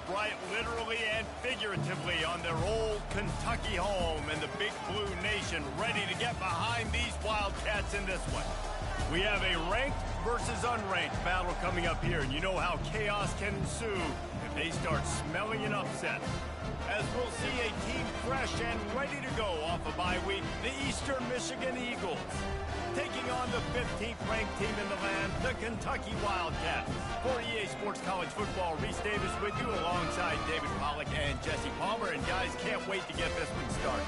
bright literally and figuratively on their old Kentucky home, and the Big Blue Nation ready to get behind these Wildcats in this one. We have a ranked versus unranked battle coming up here, and you know how chaos can ensue if they start smelling an upset. As we'll see a team fresh and ready to go off a bye week, the Eastern Michigan Eagles, taking on the 15th ranked team in the land, the Kentucky Wildcats. For EA Sports College Football, Reese Davis with you alongside David Pollack and Jesse Palmer. And guys, can't wait to get this one started.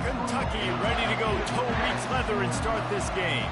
Kentucky ready to go toe meets leather and start this game.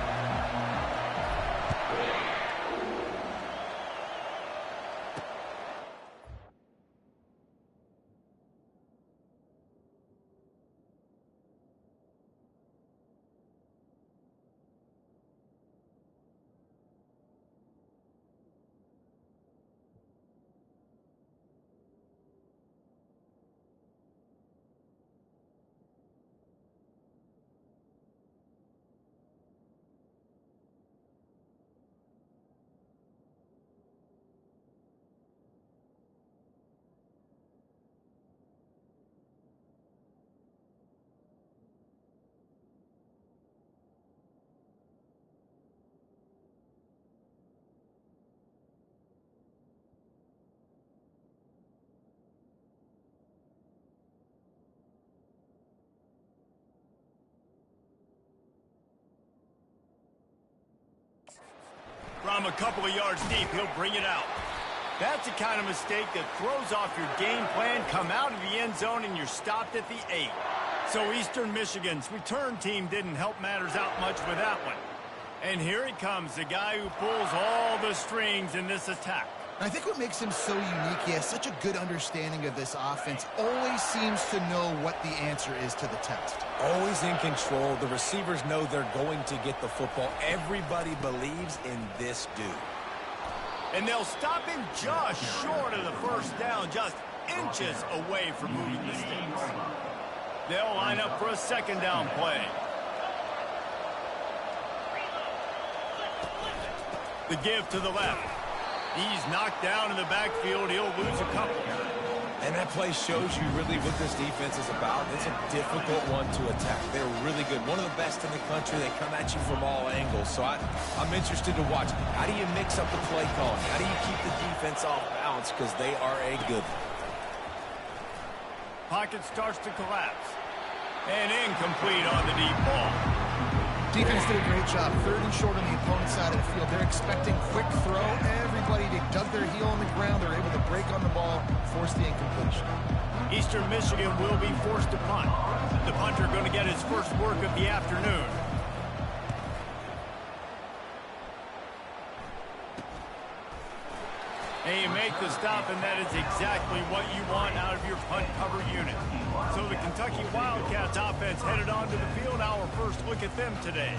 From a couple of yards deep, he'll bring it out. That's the kind of mistake that throws off your game plan. Come out of the end zone and you're stopped at the 8. So Eastern Michigan's return team didn't help matters out much with that one. And here he comes, the guy who pulls all the strings in this attack. I think what makes him so unique, he has such a good understanding of this offense, always seems to know what the answer is to the test. Always in control. The receivers know they're going to get the football. Everybody believes in this dude. And they'll stop him just short of the first down, just inches away from moving the sticks. They'll line up for a second down play. The give to the left. He's knocked down in the backfield. He'll lose a couple. And that play shows you really what this defense is about. It's a difficult one to attack. They're really good. One of the best in the country. They come at you from all angles. So I'm interested to watch. How do you mix up the play calling? How do you keep the defense off balance? Because they are a good one. Pocket starts to collapse. And incomplete on the deep ball. Defense did a great job. 3rd and short on the opponent's side of the field. They're expecting quick throw. Everybody, they dug their heel on the ground. They're able to break on the ball, force the incompletion. Eastern Michigan will be forced to punt. The punter going to get his first work of the afternoon. And you make the stop, and that is exactly what you want out of your punt cover unit. So the Kentucky Wildcats offense headed onto the field. Our first look at them today.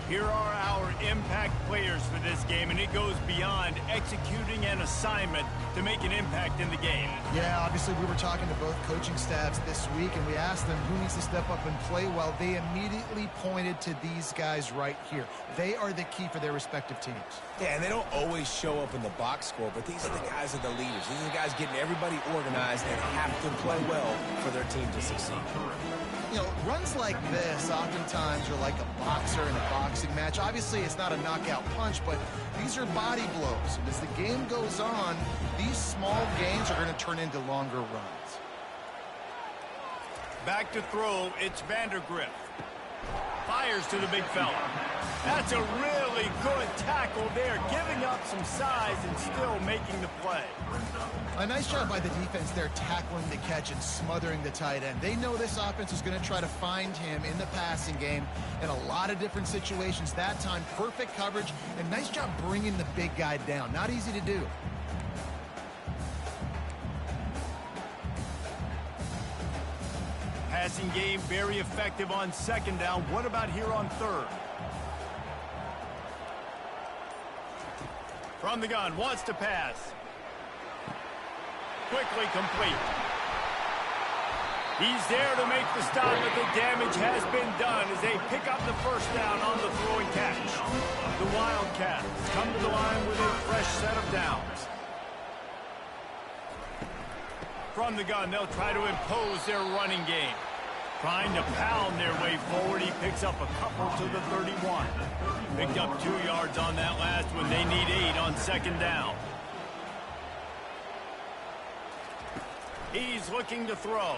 Here are our impact players for this game, and it goes beyond executing an assignment to make an impact in the game. Yeah, obviously we were talking to both coaching staffs this week, and we asked them who needs to step up and play well. They immediately pointed to these guys right here. They are the key for their respective teams. Yeah, and they don't always show up in the box score, but these are the guys that are the leaders. These are the guys getting everybody organized and have to play well for their team to succeed. You know, runs like this oftentimes are like a boxer in a boxing match. Obviously, it's not a knockout punch, but these are body blows. And as the game goes on, these small gains are going to turn into longer runs. Back to throw, it's Vandergrift. Fires to the big fella. That's a really good tackle there, giving up some size and still making the play. A nice job by the defense there, tackling the catch and smothering the tight end. They know this offense is going to try to find him in the passing game in a lot of different situations. That time, perfect coverage, and nice job bringing the big guy down. Not easy to do. Passing game very effective on second down. What about here on third? From the gun, wants to pass. Quickly complete. He's there to make the stop, but the damage has been done as they pick up the first down on the throw and catch. The Wildcats come to the line with a fresh set of downs. From the gun, they'll try to impose their running game. Trying to pound their way forward, he picks up a couple to the 31. Picked up 2 yards on that last one. They need 8 on second down. He's looking to throw.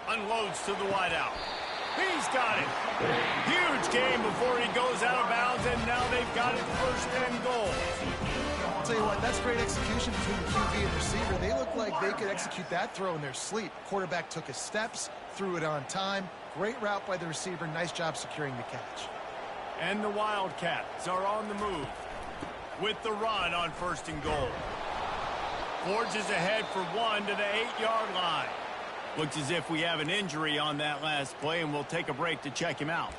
Unloads to the wideout. He's got it. Huge game before he goes out of bounds, and now they've got it first and goal. I'll tell you what, that's great execution between the QB and receiver. They look like they could execute that throw in their sleep. Quarterback took his steps, threw it on time. Great route by the receiver. Nice job securing the catch. And the Wildcats are on the move with the run on first and goal. Forges ahead for 1 to the 8-yard line. Looks as if we have an injury on that last play, and we'll take a break to check him out.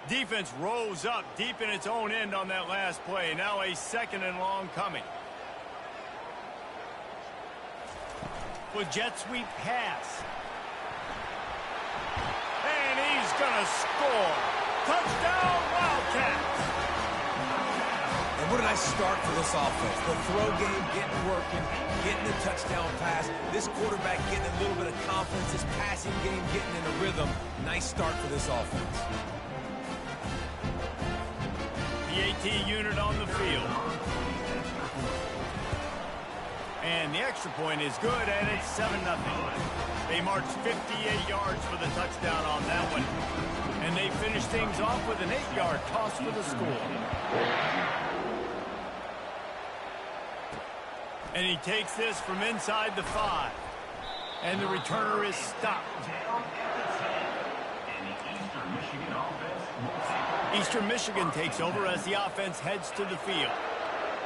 Defense rose up deep in its own end on that last play. Now a second and long coming. With jet sweep pass. And he's going to score. Touchdown, Wildcats. And what a nice start for this offense. The throw game getting working, getting the touchdown pass. This quarterback getting a little bit of confidence. This passing game getting in a rhythm. Nice start for this offense. The AT unit on the field. And the extra point is good, and it's 7-0. They marched 58 yards for the touchdown on that one. And they finish things off with an 8-yard toss for the score. And he takes this from inside the 5. And the returner is stopped. Eastern Michigan takes over as the offense heads to the field.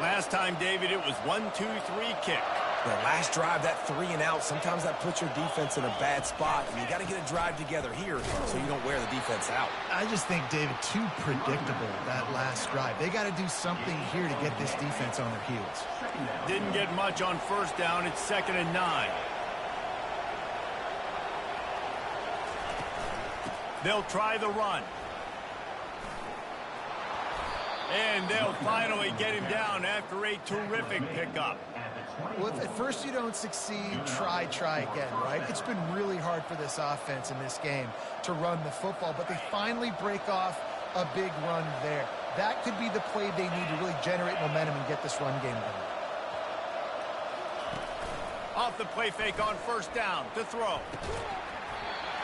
Last time, David, it was 1-2-3 kick. The last drive, that 3 and out, sometimes that puts your defense in a bad spot. And you got to get a drive together here so you don't wear the defense out. I just think, David, too predictable, that last drive. They got to do something here to get this defense on their heels. Didn't get much on first down. It's 2nd and 9. They'll try the run. And they'll finally get him down after a terrific pickup. Well, if at first you don't succeed, try again, right? It's been really hard for this offense in this game to run the football, but they finally break off a big run there. That could be the play they need to really generate momentum and get this run game going. Off the play fake on first down to throw.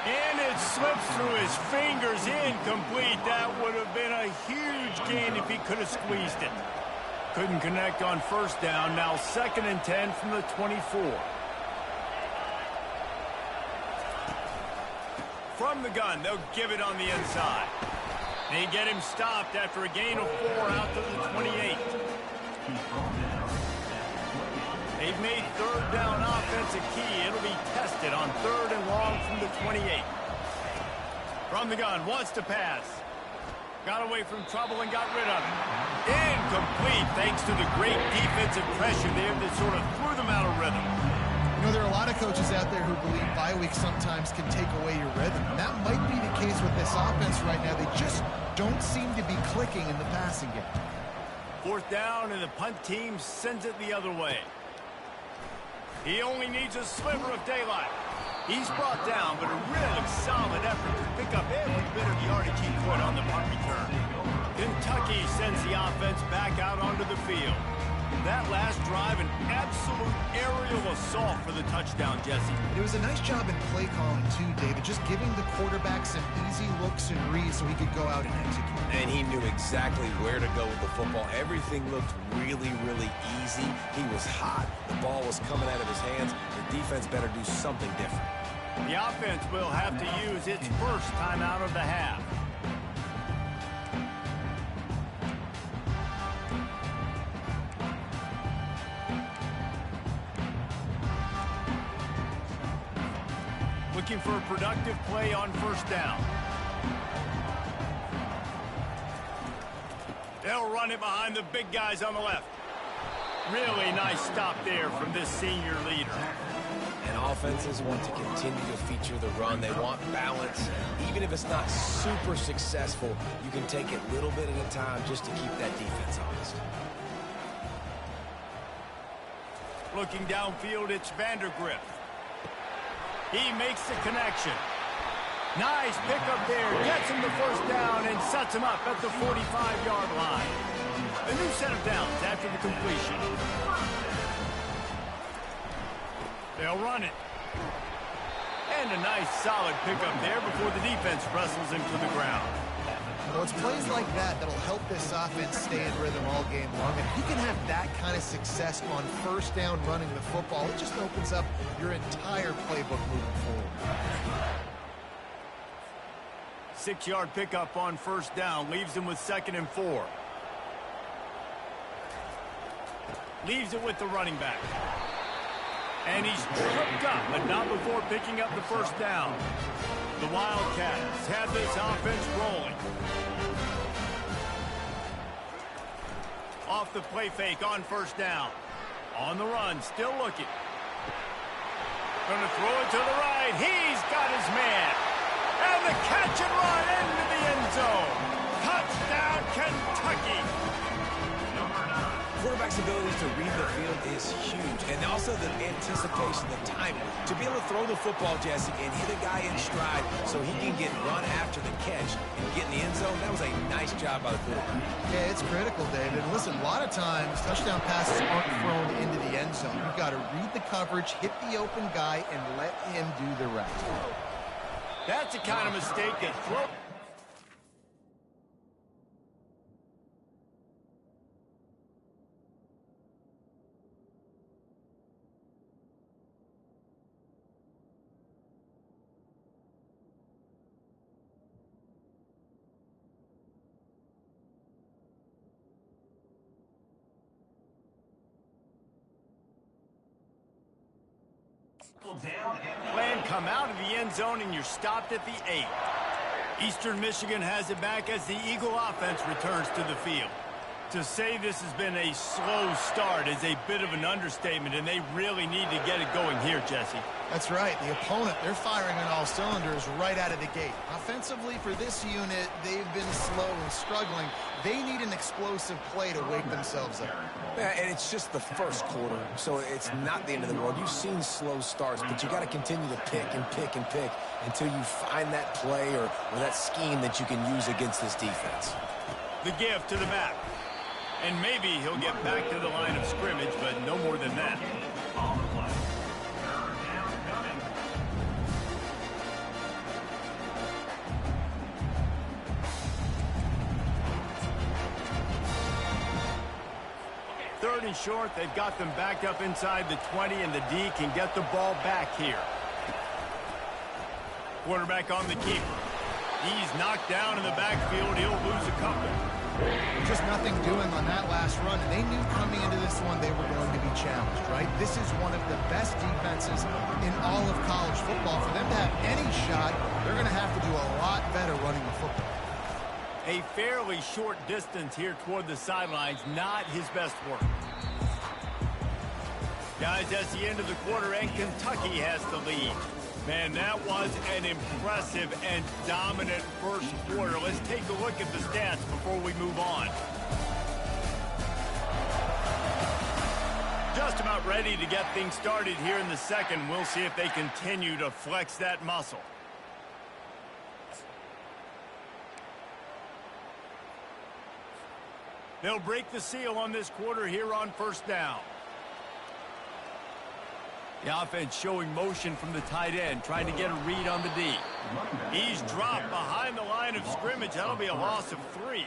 And it slips through his fingers, incomplete. That would have been a huge gain if he could have squeezed it. Couldn't connect on first down. Now 2nd and 10 from the 24. From the gun, they'll give it on the inside. They get him stopped after a gain of 4 out to the 28. They've made third down offense a key. It'll be tested on 3rd and long from the 28. From the gun, wants to pass. Got away from trouble and got rid of it. Incomplete thanks to the great defensive pressure there that sort of threw them out of rhythm. You know, there are a lot of coaches out there who believe bye week sometimes can take away your rhythm. And that might be the case with this offense right now. They just don't seem to be clicking in the passing game. 4th down, and the punt team sends it the other way. He only needs a sliver of daylight. He's brought down, but a really solid effort to pick up every bit of yardage he could on the punt return. Kentucky sends the offense back out onto the field. That last drive, an absolute aerial assault for the touchdown, Jesse. It was a nice job in play calling, too, David, just giving the quarterback some easy looks and reads so he could go out and execute. And he knew exactly where to go with the football. Everything looked really easy. He was hot. The ball was coming out of his hands. The defense better do something different. The offense will have to use its first timeout of the half. Looking for a productive play on first down. They'll run it behind the big guys on the left. Really nice stop there from this senior leader. And offenses want to continue to feature the run. They want balance. Even if it's not super successful, you can take it a little bit at a time just to keep that defense honest. Looking downfield, it's Vandergrift. He makes the connection. Nice pickup there. Gets him the first down and sets him up at the 45-yard line. A new set of downs after the completion. They'll run it. And a nice solid pickup there before the defense wrestles him to the ground. Well, it's plays like that that'll help this offense stay in rhythm all game long. If you can have that kind of success on first down running the football, it just opens up your entire playbook moving forward. 6-yard pickup on first down leaves him with 2nd and 4. Leaves it with the running back. And he's tripped up, but not before picking up the first down. The Wildcats have this offense rolling. Off the play fake on first down. On the run, still looking. Gonna throw it to the right. He's got his man. And the catch and run into the end zone. Touchdown, Kentucky. Quarterback's ability to read the field is huge, and also the anticipation, the timing. To be able to throw the football, Jesse, and hit a guy in stride so he can get run after the catch and get in the end zone, that was a nice job by the quarterback. Yeah, it's critical, David. Listen, a lot of times, touchdown passes aren't thrown into the end zone. You've got to read the coverage, hit the open guy, and let him do the rest. That's the kind of mistake that throws. Plan come out of the end zone and you're stopped at the 8. Eastern Michigan has it back as the Eagle offense returns to the field. To say this has been a slow start is a bit of an understatement, and they really need to get it going here, Jesse. That's right. The opponent, they're firing on all cylinders right out of the gate. Offensively, for this unit, they've been slow and struggling. They need an explosive play to wake themselves up. Yeah, and it's just the first quarter, so it's not the end of the world. You've seen slow starts, but you got to continue to pick and pick and pick until you find that play or that scheme that you can use against this defense. The give to the back. And maybe he'll get back to the line of scrimmage, but no more than that. Third and short, they've got them backed up inside the 20, and the D can get the ball back here. Quarterback on the keeper. He's knocked down in the backfield. He'll lose a couple. Just nothing doing on that last run, and they knew coming into this one they were going to be challenged, right? This is one of the best defenses in all of college football. For them to have any shot, they're going to have to do a lot better running the football. A fairly short distance here toward the sidelines, not his best work. Guys, that's the end of the quarter, and Kentucky has the lead. Man, that was an impressive and dominant first quarter. Let's take a look at the stats before we move on. Just about ready to get things started here in the second. We'll see if they continue to flex that muscle. They'll break the seal on this quarter here on first down. The offense showing motion from the tight end, trying to get a read on the D. He's dropped behind the line of scrimmage. That'll be a loss of 3.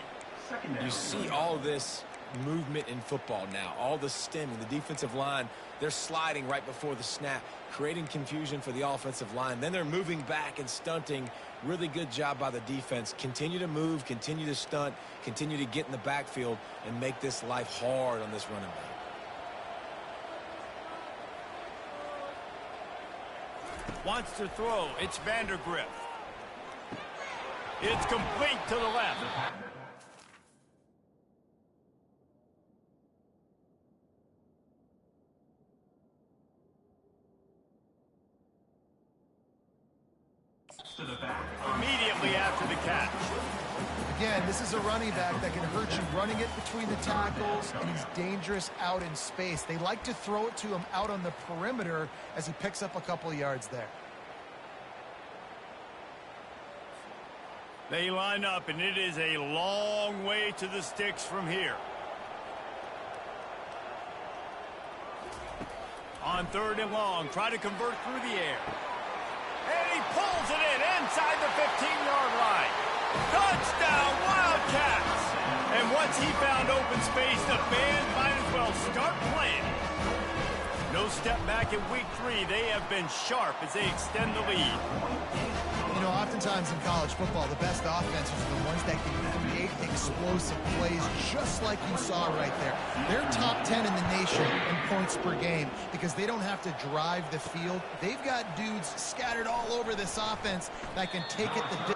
You see all this movement in football now, all the stemming, the defensive line, they're sliding right before the snap, creating confusion for the offensive line. Then they're moving back and stunting. Really good job by the defense. Continue to move, continue to stunt, continue to get in the backfield and make this life hard on this running back. Wants to throw. It's Vandergrift. It's complete to the left. immediately after the catch. Again, this is a running back that can hurt you running it between the tackles, and he's dangerous out in space. They like to throw it to him out on the perimeter as he picks up a couple of yards there. They line up, and it is a long way to the sticks from here. On 3rd and long, try to convert through the air. And he pulls it in inside the 15-yard line. Touchdown, Wildcats! And once he found open space, the band might as well start playing. No step back in week 3. They have been sharp as they extend the lead. You know, oftentimes in college football, the best offenses are the ones that can create explosive plays just like you saw right there. They're top 10 in the nation in points per game because they don't have to drive the field. They've got dudes scattered all over this offense that can take it the distance.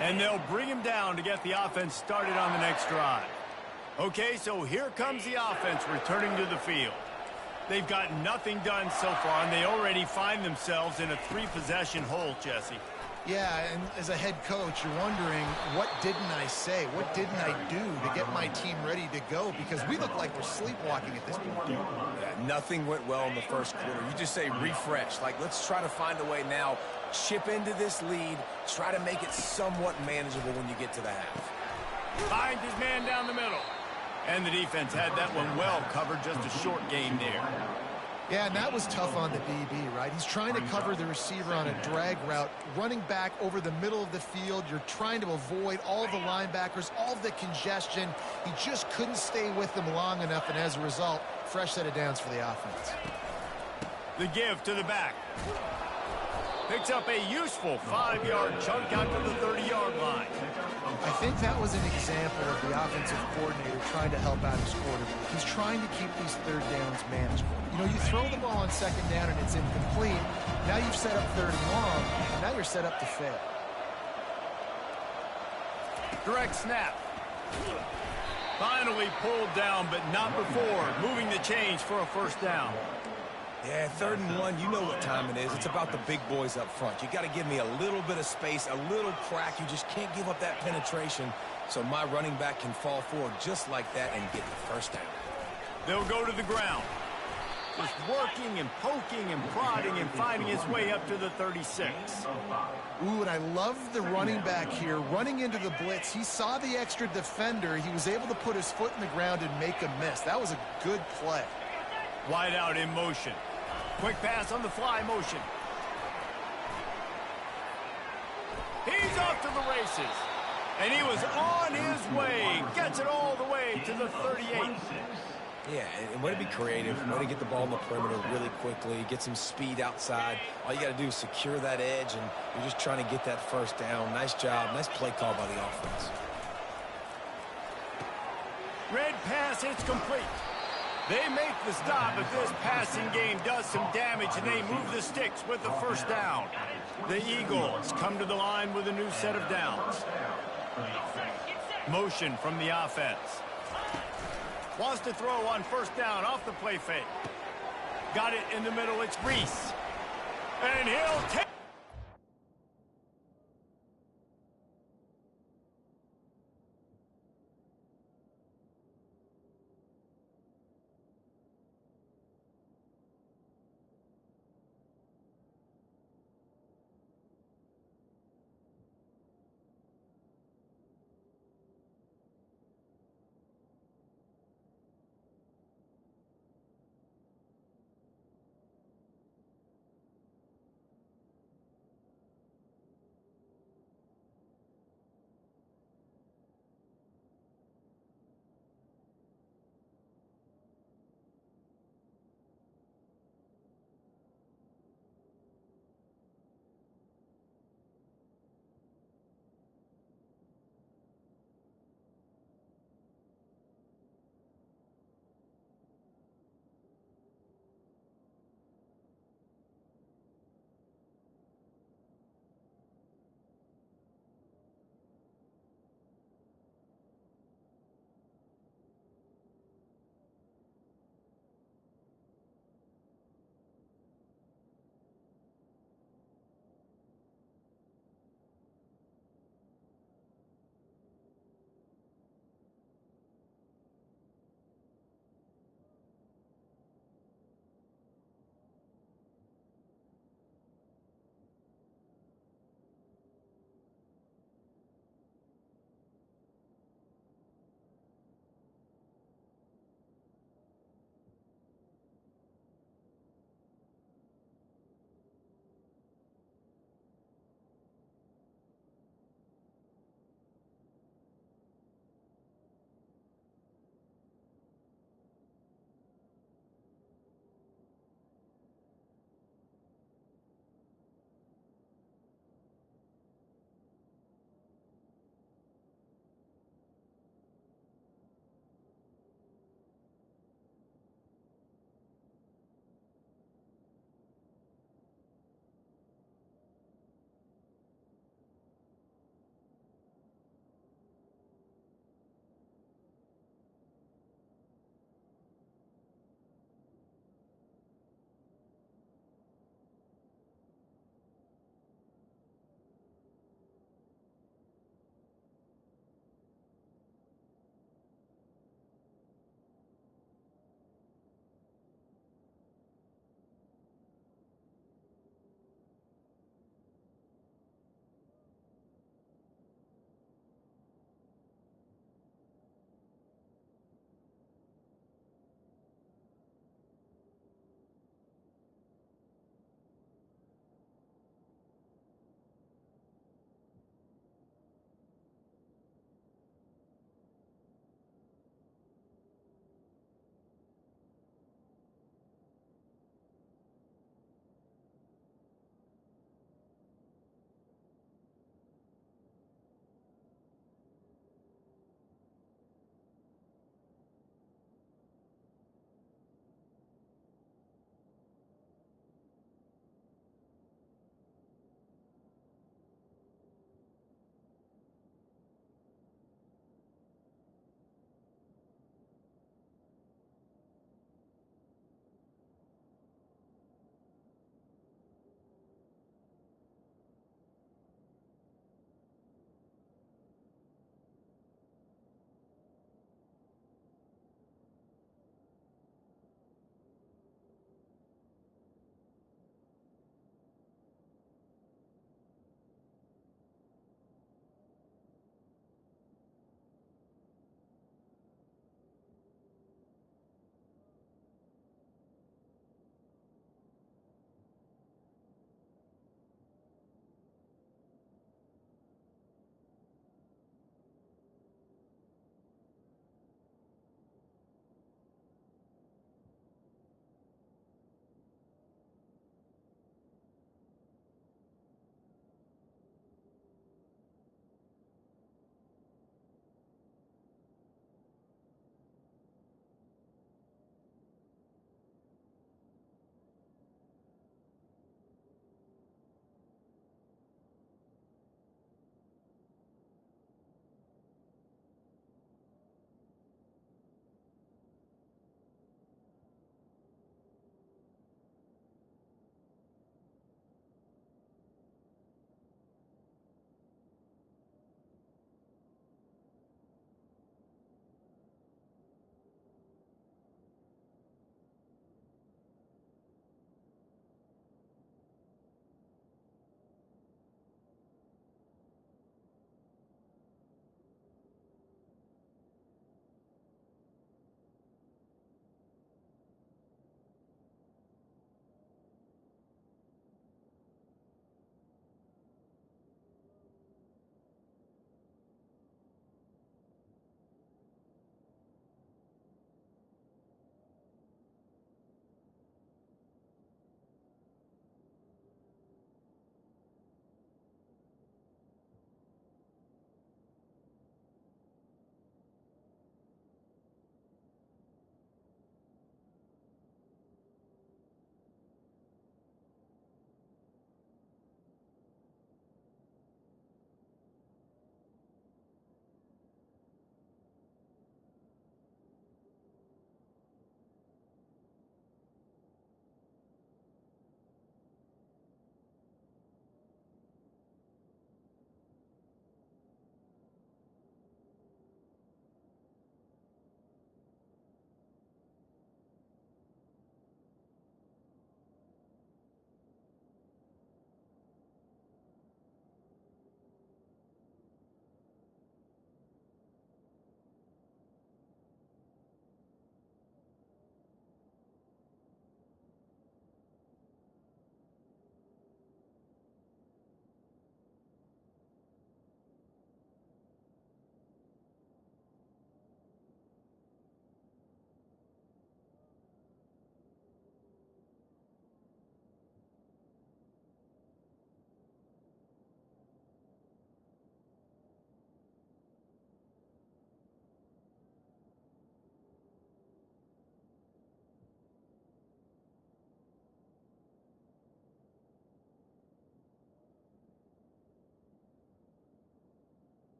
And they'll bring him down to get the offense started on the next drive. Okay, so here comes the offense returning to the field. They've got nothing done so far, and they already find themselves in a 3-possession hole, Jesse. Yeah, and as a head coach, you're wondering, what didn't I say? What didn't I do to get my team ready to go? Because we look like we're sleepwalking at this point. Yeah, nothing went well in the first quarter. You just say refresh. Like, let's try to find a way now, chip into this lead, try to make it somewhat manageable when you get to the half. Finds his man down the middle. And the defense had that one well covered, just a short gain there. Yeah, and that was tough on the DB, right? He's trying to cover the receiver on a drag route, running back over the middle of the field. You're trying to avoid all the linebackers, all of the congestion. He just couldn't stay with them long enough, and as a result, fresh set of downs for the offense. The give to the back. Picks up a useful 5-yard chunk out to the 30-yard line. I think that was an example of the offensive coordinator trying to help out his quarterback. He's trying to keep these third downs manageable. You know, you throw the ball on second down and it's incomplete. Now you've set up third and long, and now you're set up to fail. Direct snap. Finally pulled down, but not before moving the chains for a first down. Yeah, 3rd and 1, you know what time it is. It's about the big boys up front. You got to give me a little bit of space, a little crack. You just can't give up that penetration, so my running back can fall forward just like that and get the first down. They'll go to the ground. Just working and poking and prodding and finding his way up to the 36. Ooh, and I love the running back here. Running into the blitz, he saw the extra defender. He was able to put his foot in the ground and make a miss. That was a good play. Wide out in motion. Quick pass on the fly motion. He's off to the races. And he was on his way. Gets it all the way to the 38. Yeah, and way to be creative, way to get the ball on the perimeter really quickly, get some speed outside. All you got to do is secure that edge, and you're just trying to get that first down. Nice job, nice play call by the offense. Red pass, it's complete. They make the stop, but this passing game does some damage, and they move the sticks with the first down. The Eagles come to the line with a new set of downs. Motion from the offense. Wants to throw on first down off the play fake. Got it in the middle, it's Reese. And he'll take...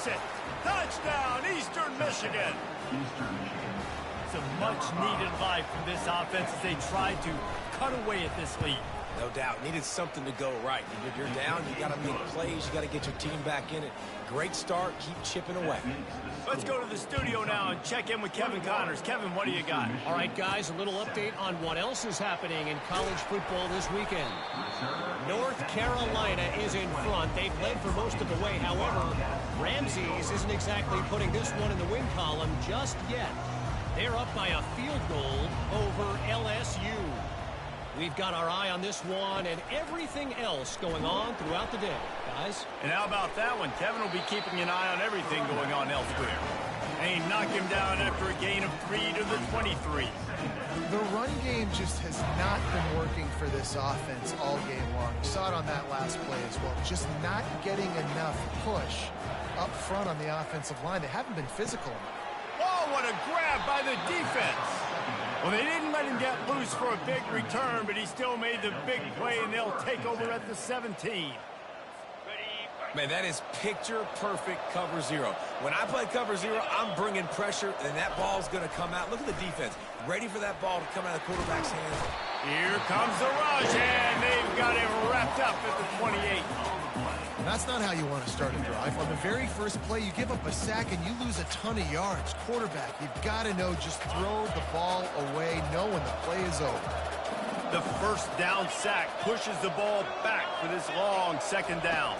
makes it. Touchdown, Eastern Michigan. Some much-needed life from this offense as they try to cut away at this lead. No doubt. Needed something to go right. If you're down, you got to make plays. You got to get your team back in it. Great start. Keep chipping away. Let's go to the studio now and check in with Kevin Connors. Kevin, what do you got? All right, guys, a little update on what else is happening in college football this weekend. North Carolina is in front. They've led for most of the way. However, Ramses isn't exactly putting this one in the win column just yet. They're up by a field goal over LSU. We've got our eye on this one and everything else going on throughout the day, guys. And how about that one? Kevin will be keeping an eye on everything going on elsewhere. And he knocked him down after a gain of 3 to the 23. The run game just has not been working for this offense all game long. You saw it on that last play as well. Just not getting enough push up front on the offensive line. They haven't been physical enough. Oh, what a grab by the defense. Well, they didn't let him get loose for a big return, but he still made the big play, and they'll take over at the 17. Man, that is picture-perfect cover zero. When I play cover zero, I'm bringing pressure, and that ball's going to come out. Look at the defense. Ready for that ball to come out of the quarterback's hands. Here comes the rush, and they've got him wrapped up at the 28. That's not how you want to start a drive. On the very first play, you give up a sack and you lose a ton of yards. Quarterback, you've got to know, just throw the ball away, know when the play is over. The first down sack pushes the ball back for this long second down.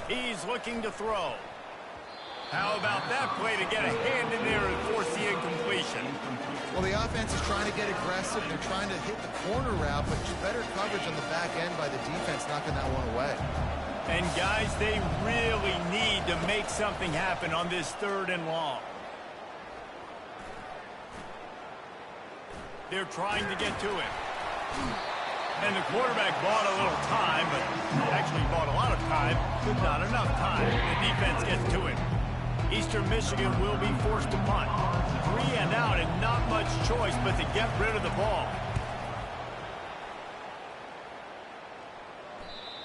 He's looking to throw. How about that play to get a hand in there and force the incompletion? Well, the offense is trying to get aggressive. They're trying to hit the corner route, but just better coverage on the back end by the defense, knocking that one away. And, guys, they really need to make something happen on this 3rd and long. They're trying to get to it. And the quarterback bought a little time, but actually bought a lot of time, but not enough time. The defense gets to it. Eastern Michigan will be forced to punt. 3 and out and not much choice but to get rid of the ball.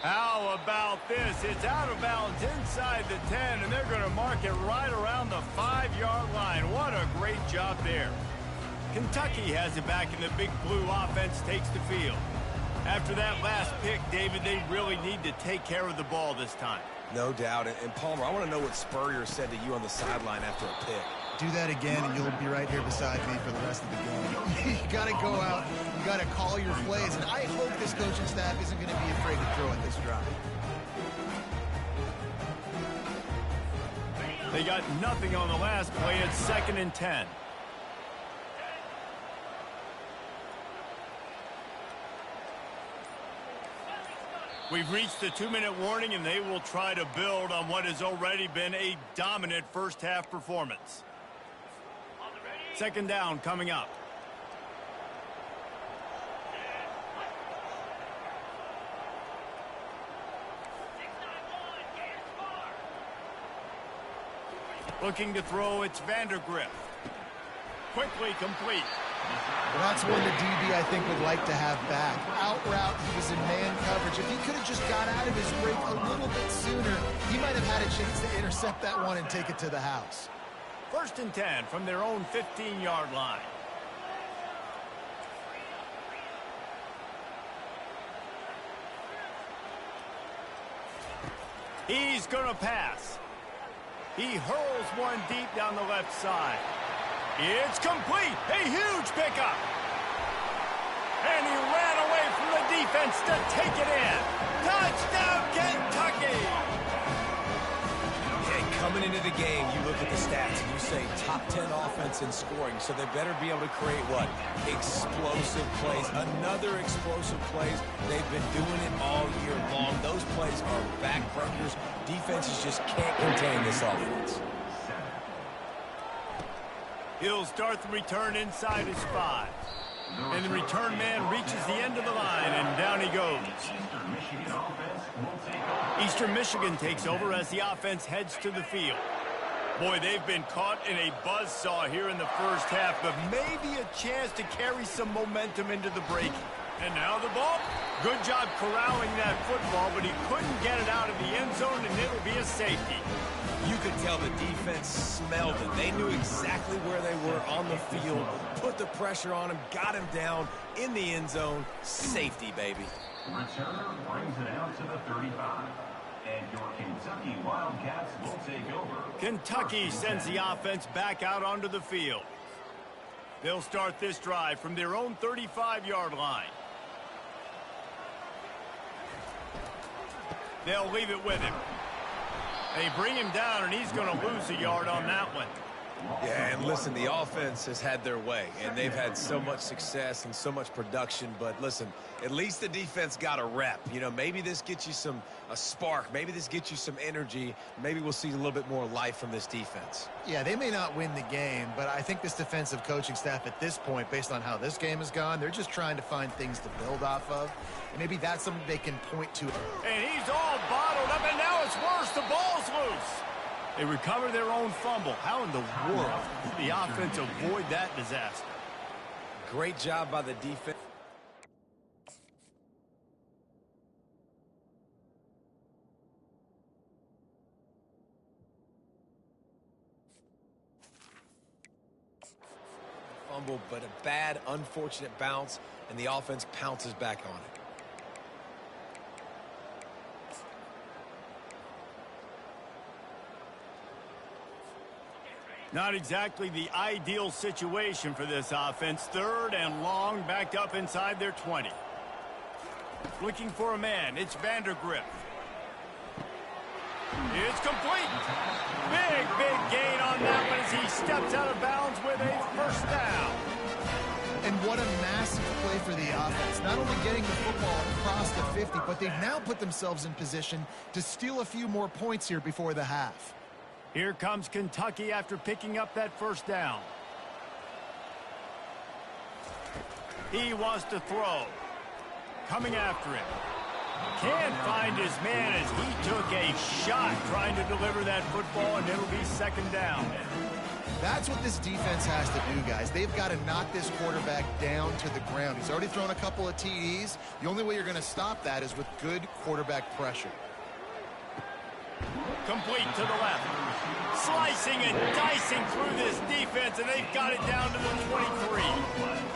How about this? It's out of bounds inside the 10, and they're going to mark it right around the 5-yard line. What a great job there. Kentucky has it back, and the Big Blue offense takes the field. After that last pick, David, they really need to take care of the ball this time. No doubt. And Palmer, I want to know what Spurrier said to you on the sideline after a pick. Do that again, and you'll be right here beside me for the rest of the game. You got to go out. You got to call your plays, and I hope this coaching staff isn't going to be afraid to throw at this drive. They got nothing on the last play. It's 2nd and 10. We've reached the 2-minute warning, and they will try to build on what has already been a dominant first-half performance. 2nd down coming up. Looking to throw, it's Vandergrift. Quickly complete. Well, that's one the DB, I think, would like to have back. Out route, he was in man coverage. If he could have just got out of his break a little bit sooner, he might have had a chance to intercept that one and take it to the house. 1st and 10 from their own 15-yard line. He's going to pass. He hurls one deep down the left side. It's complete. A huge pickup. And he ran away from the defense to take it in. Touchdown, Kentucky! Yeah, coming into the game, you look at the stats and you say top 10 offense in scoring, so they better be able to create what? Explosive plays. Another explosive plays. They've been doing it all year long. Those plays are backbreakers. Defenses just can't contain this offense. He'll start the return inside his 5. And the return man reaches the end of the line, and down he goes. Eastern Michigan takes over as the offense heads to the field. Boy, they've been caught in a buzzsaw here in the first half, but maybe a chance to carry some momentum into the break. And now the ball Good job corralling that football, but he couldn't get it out of the end zone, and it'll be a safety. You could tell the defense smelled it. They knew exactly where they were on the field, put the pressure on him, got him down in the end zone. Safety, baby. Returner brings it out to the 35. And your Kentucky Wildcats will take over. Kentucky sends the offense back out onto the field. They'll start this drive from their own 35-yard line. They'll leave it with him. They bring him down, and he's going to lose a yard on that one. Yeah, and listen, the offense has had their way, and they've had so much success and so much production. But listen, at least the defense got a rep. You know, maybe this gets you a spark. Maybe this gets you some energy. Maybe we'll see a little bit more life from this defense. Yeah, they may not win the game, but I think this defensive coaching staff at this point, based on how this game has gone, they're just trying to find things to build off of. And maybe that's something they can point to. And he's all bottled up, and now it's worse. The ball's loose. They recover their own fumble. How in the world did the offense avoid that disaster? Great job by the defense. Fumble, but a bad, unfortunate bounce, and the offense pounces back on it. Not exactly the ideal situation for this offense. Third and long, backed up inside their 20. Looking for a man. It's Vandergrift. It's complete. Big gain on that one as he steps out of bounds with a first down. And what a massive play for the offense. Not only getting the football across the 50, but they've now put themselves in position to steal a few more points here before the half. Here comes Kentucky after picking up that first down. He wants to throw. Coming after him. Can't find his man as he took a shot trying to deliver that football, and it'll be second down. That's what this defense has to do, guys. They've got to knock this quarterback down to the ground. He's already thrown a couple of TDs. The only way you're going to stop that is with good quarterback pressure. Complete to the left. Slicing and dicing through this defense, and they've got it down to the 23.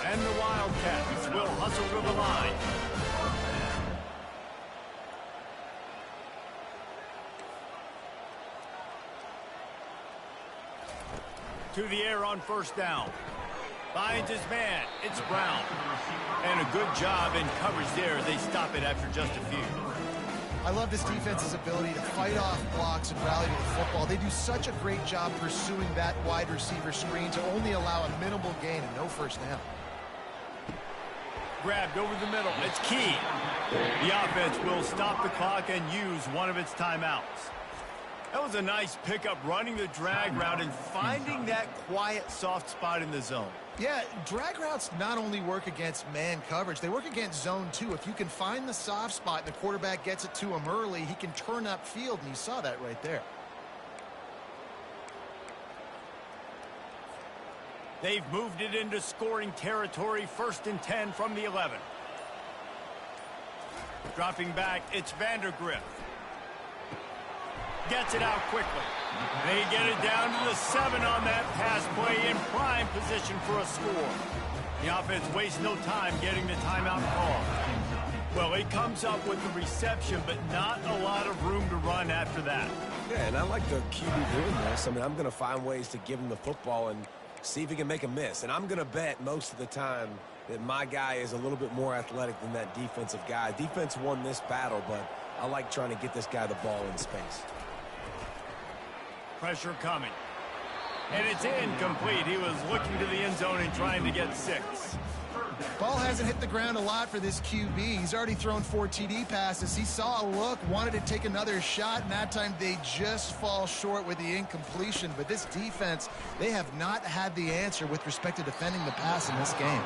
And the Wildcats will hustle to the line. To the air on first down. Finds his man. It's Brown. And a good job in coverage there. They stop it after just a few. I love this defense's ability to fight off blocks and rally to the football. They do such a great job pursuing that wide receiver screen to only allow a minimal gain and no first down. Grabbed over the middle. It's key. The offense will stop the clock and use one of its timeouts. That was a nice pickup, running the drag route and finding that quiet, soft spot in the zone. Yeah, drag routes not only work against man coverage, they work against zone too. If you can find the soft spot and the quarterback gets it to him early, he can turn upfield, and you saw that right there. They've moved it into scoring territory, 1st and 10 from the 11. Dropping back, it's Vandergrift. Gets it out quickly. They get it down to the 7 on that pass play, in prime position for a score. The offense wastes no time getting the timeout call. Well, he comes up with the reception, but not a lot of room to run after that. Yeah, and I like the QB doing this. I mean, I'm going to find ways to give him the football and see if he can make a miss. And I'm going to bet most of the time that my guy is a little bit more athletic than that defensive guy. Defense won this battle, but I like trying to get this guy the ball in space. Pressure coming. And it's incomplete. He was looking to the end zone and trying to get 6. Ball hasn't hit the ground a lot for this QB. He's already thrown 4 TD passes. He saw a look, wanted to take another shot, and that time they just fall short with the incompletion. But this defense, they have not had the answer with respect to defending the pass in this game.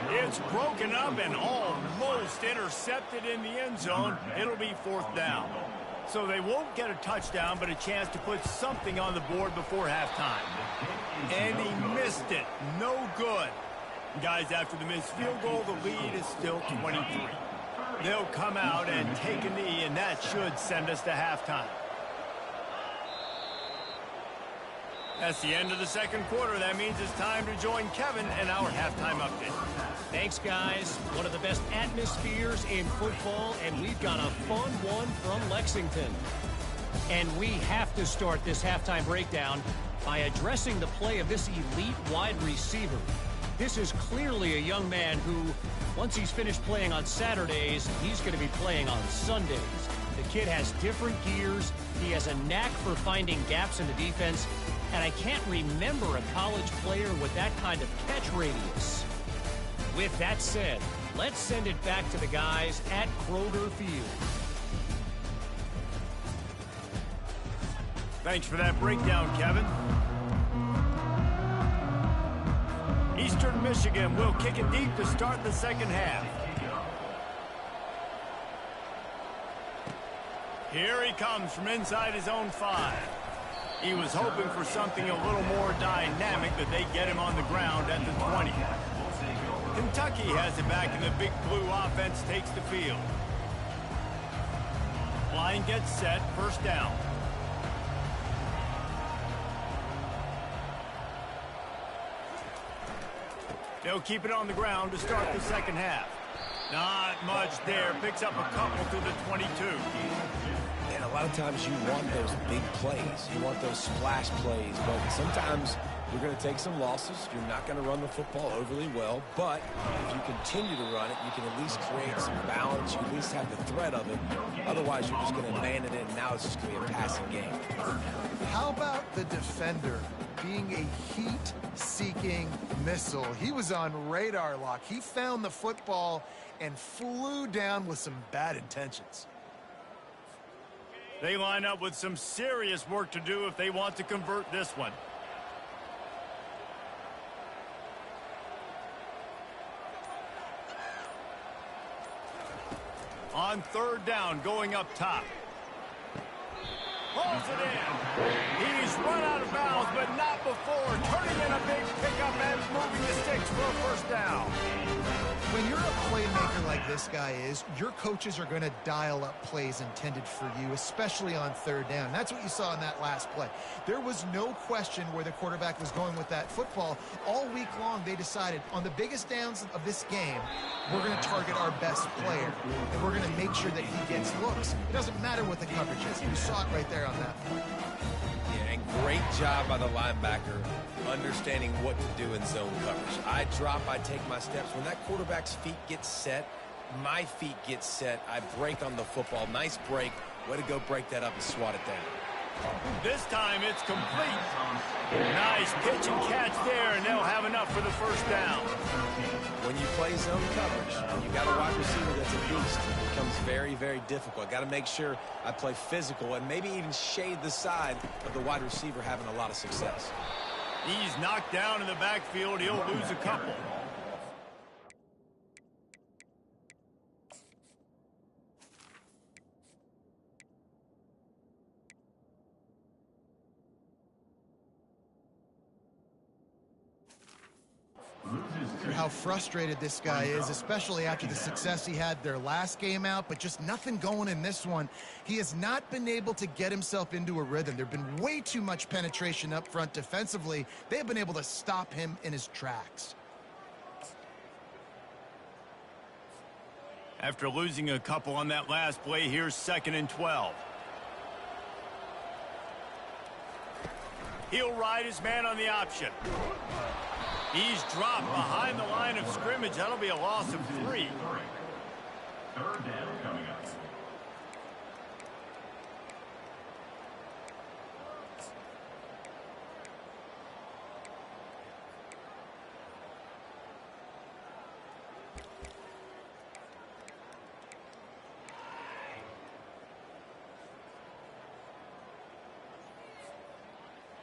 It's broken up and almost intercepted in the end zone. It'll be 4th down. So they won't get a touchdown, but a chance to put something on the board before halftime. And he missed it. No good. Guys, after the missed field goal, the lead is still 23. They'll come out and take a knee, and that should send us to halftime. That's the end of the second quarter. That means it's time to join Kevin in our halftime update. Thanks, guys. One of the best atmospheres in football, and we've got a fun one from Lexington. And we have to start this halftime breakdown by addressing the play of this elite wide receiver. This is clearly a young man who, once he's finished playing on Saturdays, he's going to be playing on Sundays. The kid has different gears. He has a knack for finding gaps in the defense. And I can't remember a college player with that kind of catch radius. With that said, let's send it back to the guys at Kroger Field. Thanks for that breakdown, Kevin. Eastern Michigan will kick it deep to start the second half. Here he comes from inside his own 5. He was hoping for something a little more dynamic, that they get him on the ground at the 20. Kentucky has it back, and the Big Blue offense takes the field. Line gets set, first down. They'll keep it on the ground to start the second half. Not much there. Picks up a couple to the 22. And a lot of times you want those big plays. You want those splash plays. But sometimes you're going to take some losses. You're not going to run the football overly well. But if you continue to run it, you can at least create some balance. You at least have the threat of it. Otherwise, you're just going to abandon it, and now it's just going to be a passing game. How about the defender being a heat-seeking missile? He was on radar lock. He found the football and flew down with some bad intentions. They line up with some serious work to do if they want to convert this one. On third down, going up top. Pulls it in. He's run out of bounds, but not before turning in a big pickup and moving the sticks for a first down. When you're a playmaker like this guy is, your coaches are going to dial up plays intended for you, especially on third down. That's what you saw in that last play. There was no question where the quarterback was going with that football. All week long, they decided on the biggest downs of this game, we're going to target our best player, and we're going to make sure that he gets looks. It doesn't matter what the coverage is. You saw it right there on that play. Yeah, and great job by the linebacker understanding what to do in zone coverage. I drop, I take my steps. When that quarterback's feet get set, my feet get set, I break on the football. Nice break. Way to go break that up and swat it down. This time it's complete. Nice pitch and catch there, and they'll have enough for the first down. When you play zone coverage, when you got a wide receiver that's a beast, it becomes very, very difficult. Got to make sure I play physical and maybe even shade the side of the wide receiver having a lot of success. He's knocked down in the backfield. He'll lose a couple. How frustrated this guy is, especially after the success he had their last game out, but just nothing going in this one. He has not been able to get himself into a rhythm. There's been way too much penetration up front defensively. They have been able to stop him in his tracks. After losing a couple on that last play, here's 2nd and 12. He'll ride his man on the option. He's dropped behind the line of scrimmage. That'll be a loss of 3. Third down coming up.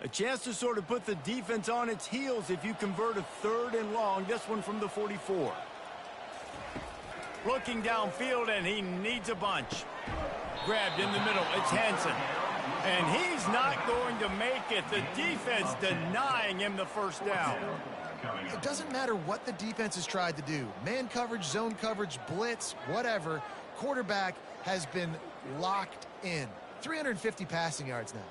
A chance to sort of put the defense on its heels if you convert a 3rd and long. This one from the 44. Looking downfield, and he needs a bunch. Grabbed in the middle. It's Hansen. And he's not going to make it. The defense denying him the first down. It doesn't matter what the defense has tried to do. Man coverage, zone coverage, blitz, whatever. Quarterback has been locked in. 350 passing yards now.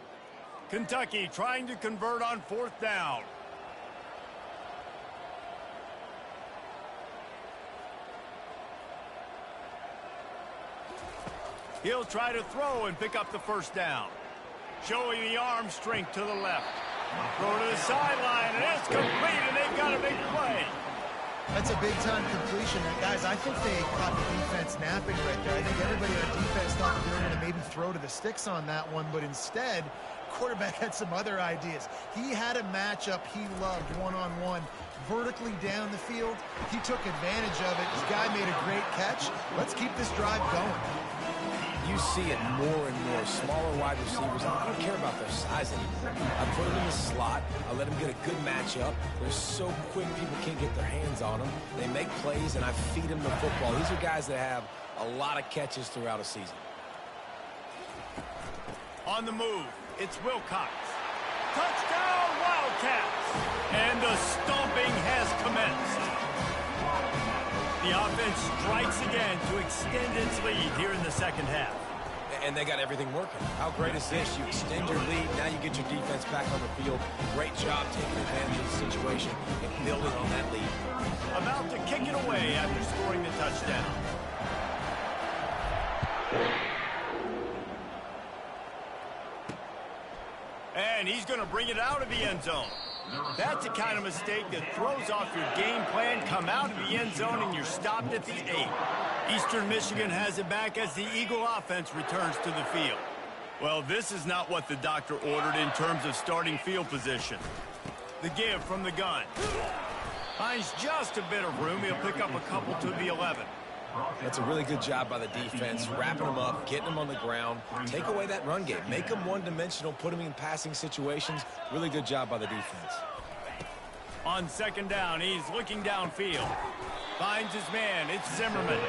Kentucky trying to convert on 4th down. He'll try to throw and pick up the 1st down. Showing the arm strength to the left. Throw to the sideline, and it's complete, and they've got a big play. That's a big-time completion. Guys, I think they caught the defense napping right there. I think everybody on defense thought that they were going to maybe throw to the sticks on that one, but instead, quarterback had some other ideas. He had a matchup he loved one-on-one, vertically down the field. He took advantage of it. This guy made a great catch. Let's keep this drive going. You see it more and more. Smaller wide receivers, I don't care about their size anymore. I put them in the slot. I let them get a good matchup. They're so quick, people can't get their hands on them. They make plays, and I feed them the football. These are guys that have a lot of catches throughout a season. On the move, it's Wilcox. Touchdown, Wildcats! And the stomping has commenced. The offense strikes again to extend its lead here in the 2nd half. And they got everything working. How great is this? You extend your lead, now you get your defense back on the field. Great job taking advantage of the situation and building on that lead. About to kick it away after scoring the touchdown. And he's going to bring it out of the end zone. That's the kind of mistake that throws off your game plan. Come out of the end zone and you're stopped at the 8. Eastern Michigan has it back as the Eagle offense returns to the field. Well, this is not what the doctor ordered in terms of starting field position. The give from the gun. Finds just a bit of room. He'll pick up a couple to the 11. That's a really good job by the defense, wrapping them up, getting them on the ground. Take away that run game. Make them one-dimensional, put them in passing situations. Really good job by the defense. On 2nd down, he's looking downfield. Finds his man. It's Zimmerman.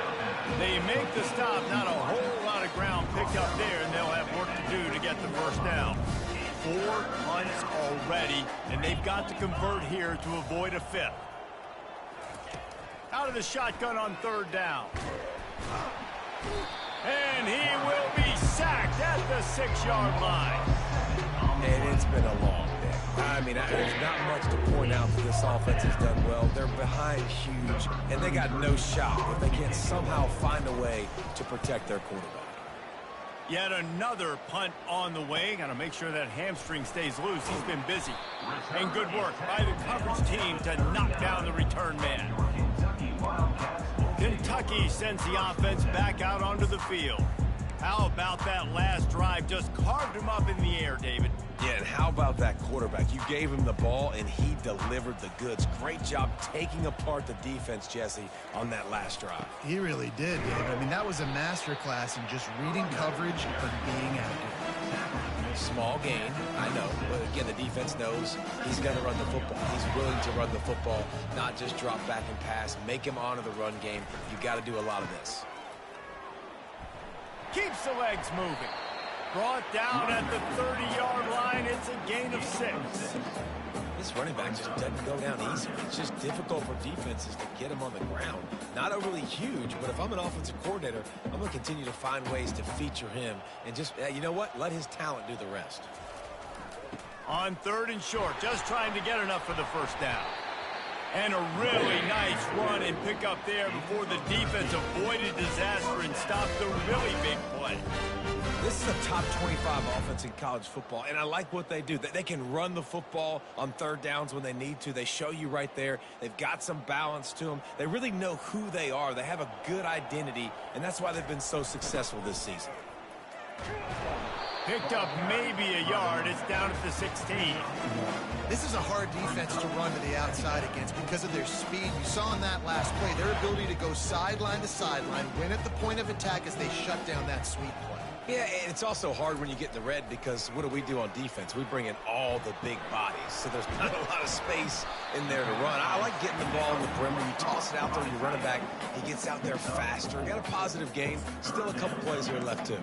They make the stop. Not a whole lot of ground picked up there, and they'll have work to do to get the 1st down. 4 punts already, and they've got to convert here to avoid a 5th. Out of the shotgun on 3rd down. And he will be sacked at the 6-yard line. And it's been a long day. I mean, there's not much to point out that this offense has done well. They're behind huge, and they got no shot if they can't somehow find a way to protect their quarterback. Yet another punt on the way. Got to make sure that hamstring stays loose. He's been busy. And good work by the coverage team to knock down the return man. Kentucky sends the offense back out onto the field. How about that last drive? Just carved him up in the air, David. Yeah, and how about that quarterback? You gave him the ball, and he delivered the goods. Great job taking apart the defense, Jesse, on that last drive. He really did, David. I mean, that was a masterclass in just reading coverage and being active. Small gain, I know, but again, the defense knows he's going to run the football. He's willing to run the football, not just drop back and pass, make him honor the run game. You got to do a lot of this. Keeps the legs moving. Brought down at the 30-yard line. It's a gain of 6. This running back just doesn't go down easy. It's just difficult for defenses to get him on the ground. Not overly huge, but if I'm an offensive coordinator, I'm going to continue to find ways to feature him and just, you know what, let his talent do the rest. On 3rd and short, just trying to get enough for the 1st down. And a really nice run and pick up there before the defense avoided disaster and stopped the really big play. This is a top 25 offense in college football, and I like what they do. They can run the football on 3rd downs when they need to. They show you right there. They've got some balance to them. They really know who they are. They have a good identity, and that's why they've been so successful this season. Picked up maybe a yard. It's down at the 16. This is a hard defense to run to the outside against because of their speed. You saw in that last play, their ability to go sideline to sideline, win at the point of attack as they shut down that sweep play. Yeah, and it's also hard when you get in the red because what do on defense? We bring in all the big bodies, so there's not a lot of space in there to run. I like getting the ball in the perimeter. You toss it out there, you run it back. He gets out there faster. Got a positive game. Still a couple plays here left, too.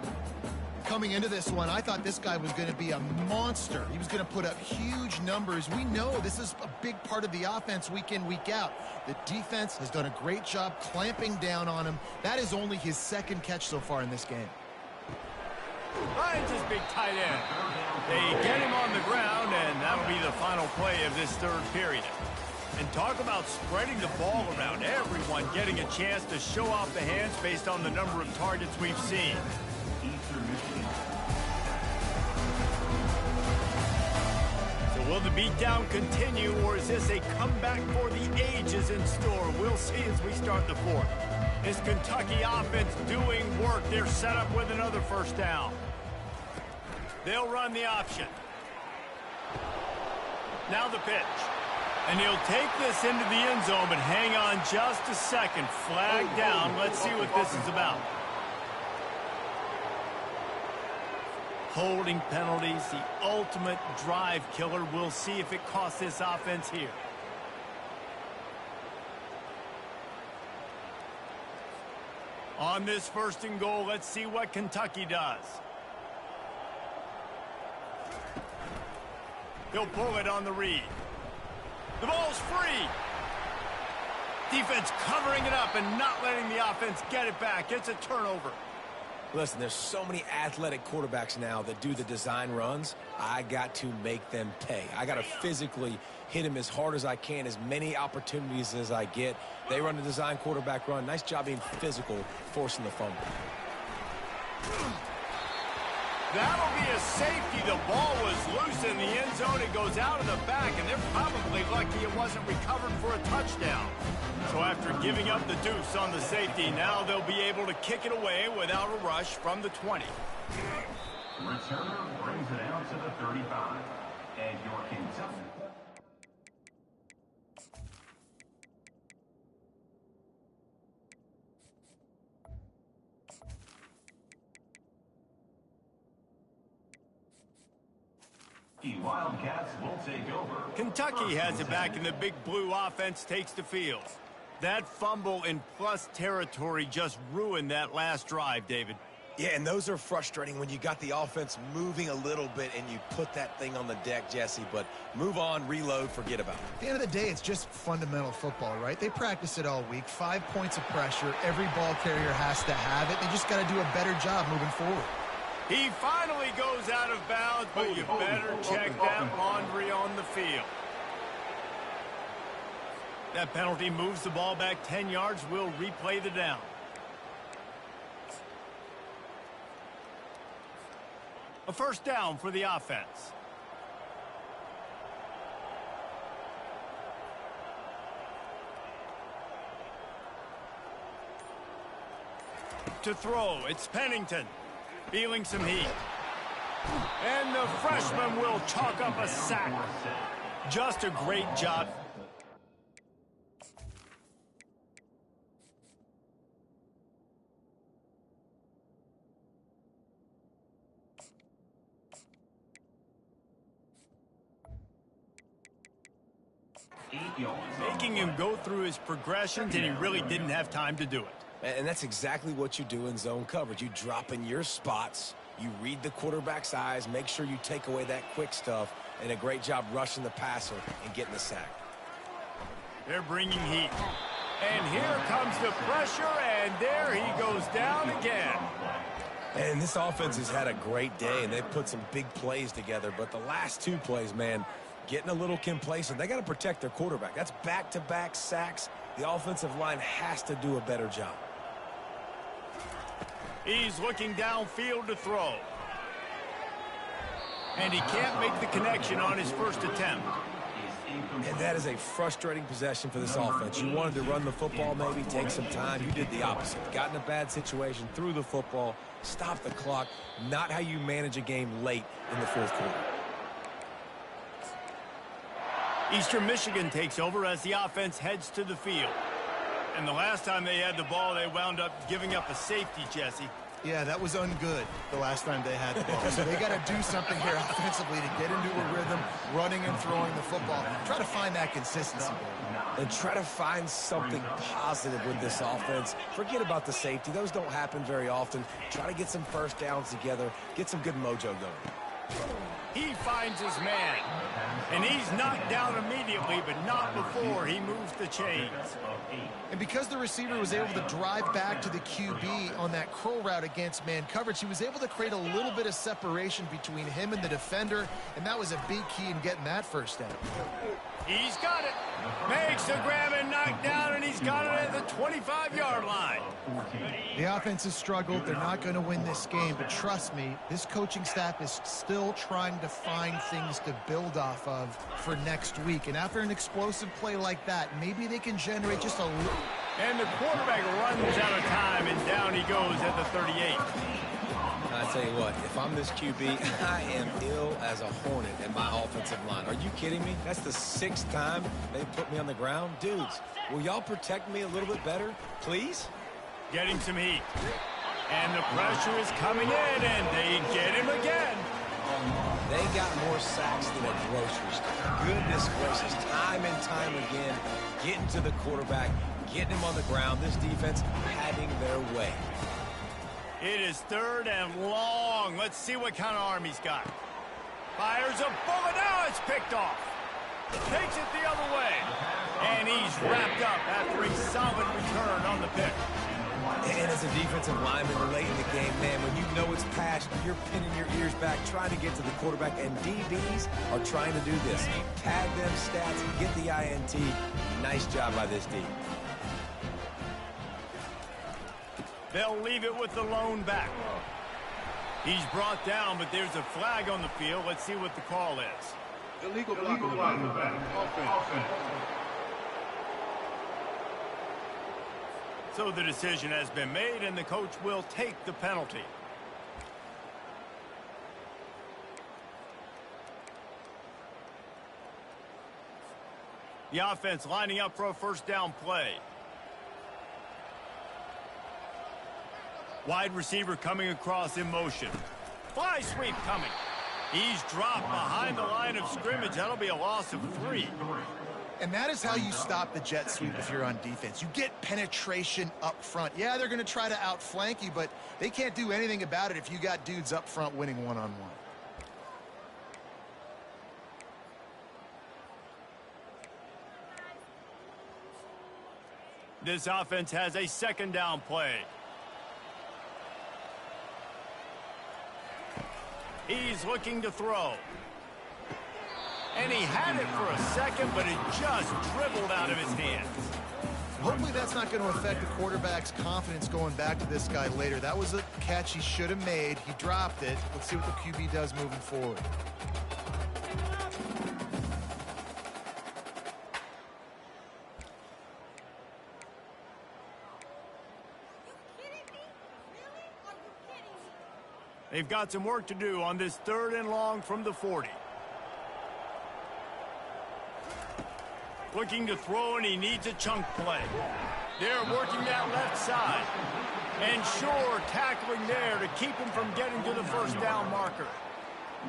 coming into this one, I thought this guy was going to be a monster. He was going to put up huge numbers. We know this is a big part of the offense week in, week out. The defense has done a great job clamping down on him. That is only his second catch so far in this game. Finds his big tight end. They get him on the ground, and that'll be the final play of this third period. And talk about spreading the ball around. Everyone getting a chance to show off the hands based on the number of targets we've seen. So will the beatdown continue, or is this a comeback for the ages in store? We'll see as we start the fourth. This Kentucky offense doing work. They're set up with another first down. They'll run the option. Now the pitch. And he'll take this into the end zone, but hang on just a second. Flag down. Let's see what this is about. Holding penalties, the ultimate drive killer. We'll see if it costs this offense here. On this first and goal, let's see what Kentucky does. He'll pull it on the read. The ball's free. Defense covering it up and not letting the offense get it back. It's a turnover. Listen, there's so many athletic quarterbacks now that do the design runs. I got to make them pay. I got to physically hit him as hard as I can, as many opportunities as I get. They run the design quarterback run. Nice job being physical, forcing the fumble. That'll be a safety. The ball was loose in the end zone. It goes out of the back, and they're probably lucky it wasn't recovered for a touchdown. So after giving up the deuce on the safety, now they'll be able to kick it away without a rush from the 20. Returner brings it out to the 35. And your Kentucky. Wildcats will take over. Kentucky has it back, and the big blue offense takes the field. That fumble in plus territory just ruined that last drive, David. Yeah, and those are frustrating when you got the offense moving a little bit and you put that thing on the deck, Jesse. But move on, reload, forget about it. At the end of the day, it's just fundamental football, right? They practice it all week. 5 points of pressure. Every ball carrier has to have it. They just got to do a better job moving forward. He finally goes out of bounds, but you better check that laundry on the field. That penalty moves the ball back 10 yards. We'll replay the down. A first down for the offense. To throw, it's Pennington. Feeling some heat. And the freshman will chalk up a sack. Just a great job. Making him go through his progressions, and he really didn't have time to do it. And that's exactly what you do in zone coverage. You drop in your spots, you read the quarterback's eyes, make sure you take away that quick stuff, and a great job rushing the passer and getting the sack. They're bringing heat. And here comes the pressure, and there he goes down again. And this offense has had a great day, and they've put some big plays together. But the last 2 plays, man, getting a little complacent. They got to protect their quarterback. That's back-to-back sacks. The offensive line has to do a better job. He's looking downfield to throw. And he can't make the connection on his first attempt. And that is a frustrating possession for this offense. You wanted to run the football, maybe take some time. You did the opposite. Got in a bad situation, threw the football, stopped the clock. Not how you manage a game late in the fourth quarter. Eastern Michigan takes over as the offense heads to the field. And the last time they had the ball, they wound up giving up a safety, Jesse. Yeah, that was ungood the last time they had the ball. So they got to do something here offensively to get into a rhythm, running and throwing the football. Try to find that consistency. And try to find something positive with this offense. Forget about the safety. Those don't happen very often. Try to get some first downs together. Get some good mojo going. He finds his man. And he's knocked down immediately, but not before he moves the chains. And because the receiver was able to drive back to the QB on that curl route against man coverage, he was able to create a little bit of separation between him and the defender, and that was a big key in getting that first down. He's got it. Makes the grab and knock down, and he's got it at the 25-yard line. The offense has struggled. They're not going to win this game, but trust me, this coaching staff is still trying to find things to build off of for next week. And after an explosive play like that, maybe they can generate just a little. And the quarterback runs out of time, and down he goes at the 38. I tell you what, if I'm this QB, I am ill as a hornet in my offensive line. Are you kidding me? That's the 6th time they put me on the ground. Dudes, will y'all protect me a little bit better, please? Getting some heat. And the pressure is coming in, and they get him again. They got more sacks than a grocery store. Goodness gracious, time and time again, getting to the quarterback, getting him on the ground. This defense having their way. It is 3rd and long. Let's see what kind of arm he's got. Fires a bullet. Now it's picked off. Takes it the other way. And he's wrapped up after a solid return on the pick. And as a defensive lineman late in the game, man, when you know it's past, you're pinning your ears back, trying to get to the quarterback, and DBs are trying to do this. Tag them stats, get the INT. Nice job by this D. They'll leave it with the lone back. He's brought down, but there's a flag on the field. Let's see what the call is. Illegal block in the back. Offense. So the decision has been made, and the coach will take the penalty. The offense lining up for a first down play. Wide receiver coming across in motion. Fly sweep coming. He's dropped behind the line of scrimmage. That'll be a loss of 3. And that is how you stop the jet sweep if you're on defense. You get penetration up front. Yeah, they're going to try to outflank you, but they can't do anything about it if you got dudes up front winning one-on-one. This offense has a second down play. He's looking to throw. And he had it for a second, but it just dribbled out of his hands. Hopefully that's not going to affect the quarterback's confidence going back to this guy later. That was a catch he should have made. He dropped it. Let's see what the QB does moving forward. They've got some work to do on this 3rd and long from the 40. Looking to throw, and he needs a chunk play. They're working that left side. And sure, tackling there to keep him from getting to the first down marker.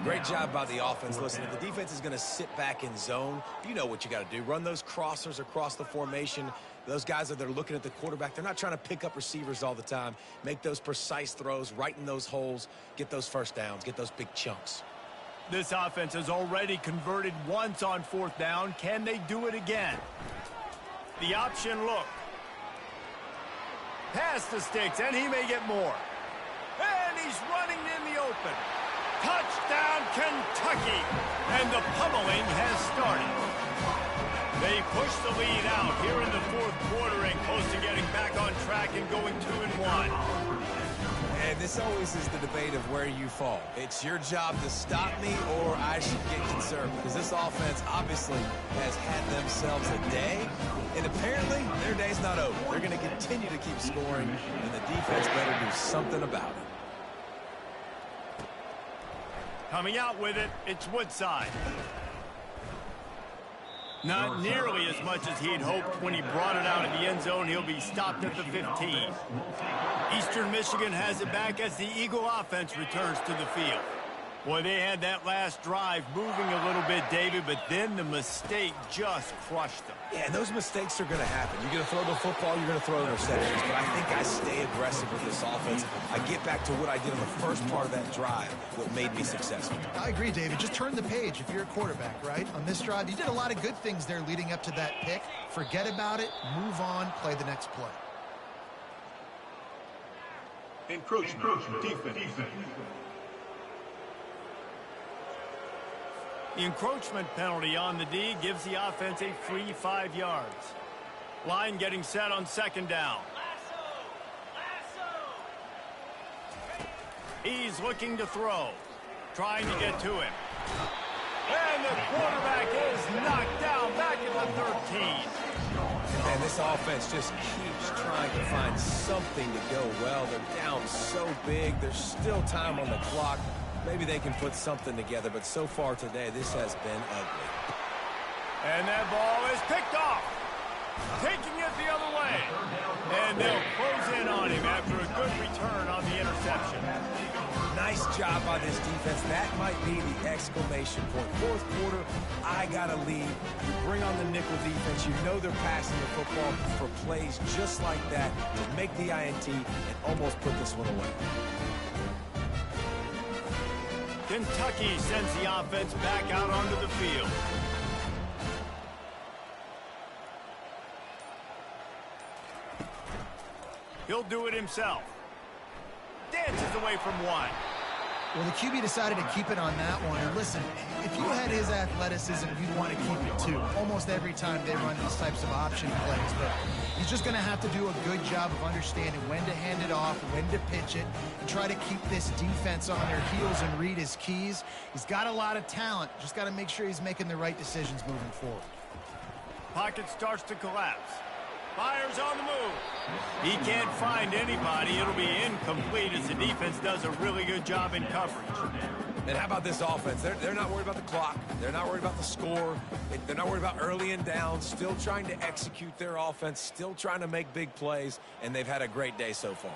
Great job by the offense. Listen, if the defense is going to sit back in zone, you know what you got to do. Run those crossers across the formation. Those guys that are looking at the quarterback, they're not trying to pick up receivers all the time. Make those precise throws, right in those holes, get those first downs, get those big chunks. This offense has already converted once on 4th down. Can they do it again? The option look. Past the sticks, and he may get more. And he's running in the open. Touchdown, Kentucky! And the pummeling has started. They push the lead out here in the 4th quarter and close to getting back on track and going 2-1. And this always is the debate of where you fall. It's your job to stop me, or I should get concerned, because this offense obviously has had themselves a day, and apparently their day's not over. They're going to continue to keep scoring, and the defense better do something about it. Coming out with it, it's Woodside. Not nearly as much as he'd hoped when he brought it out of the end zone. He'll be stopped at the 15. Eastern Michigan has it back as the Eagle offense returns to the field. Boy, they had that last drive moving a little bit, David, but then the mistake just crushed them. Yeah, and those mistakes are going to happen. You're going to throw the football, you're going to throw interceptions, but I think I stay aggressive with this offense. I get back to what I did on the first part of that drive, what made me successful. I agree, David. Just turn the page if you're a quarterback, right? On this drive, you did a lot of good things there leading up to that pick. Forget about it, move on, play the next play. Encroachment. Defense. The encroachment penalty on the D gives the offense a free 5 yards. Line getting set on second down. He's looking to throw. Trying to get to him. And the quarterback is knocked down back at the 13. And this offense just keeps trying to find something to go well. They're down so big. There's still time on the clock. Maybe they can put something together, but so far today, this has been ugly. And that ball is picked off. Taking it the other way. And they'll close in on him after a good return on the interception. Nice job by this defense. That might be the exclamation point. Fourth quarter, I got to lead. You bring on the nickel defense. You know they're passing the football for plays just like that to make the INT and almost put this one away. Kentucky sends the offense back out onto the field. He'll do it himself. Dances away from one. Well, the QB decided to keep it on that one. And listen, if you had his athleticism, you'd want to keep it too. Almost every time they run these types of option plays. But he's just going to have to do a good job of understanding when to hand it off, when to pitch it, and try to keep this defense on their heels and read his keys. He's got a lot of talent. Just got to make sure he's making the right decisions moving forward. Pocket starts to collapse. Fires on the move. He can't find anybody. It'll be incomplete as the defense does a really good job in coverage. And how about this offense? They're not worried about the clock. They're not worried about the score. They're not worried about early and down. Still trying to execute their offense. Still trying to make big plays. And they've had a great day so far.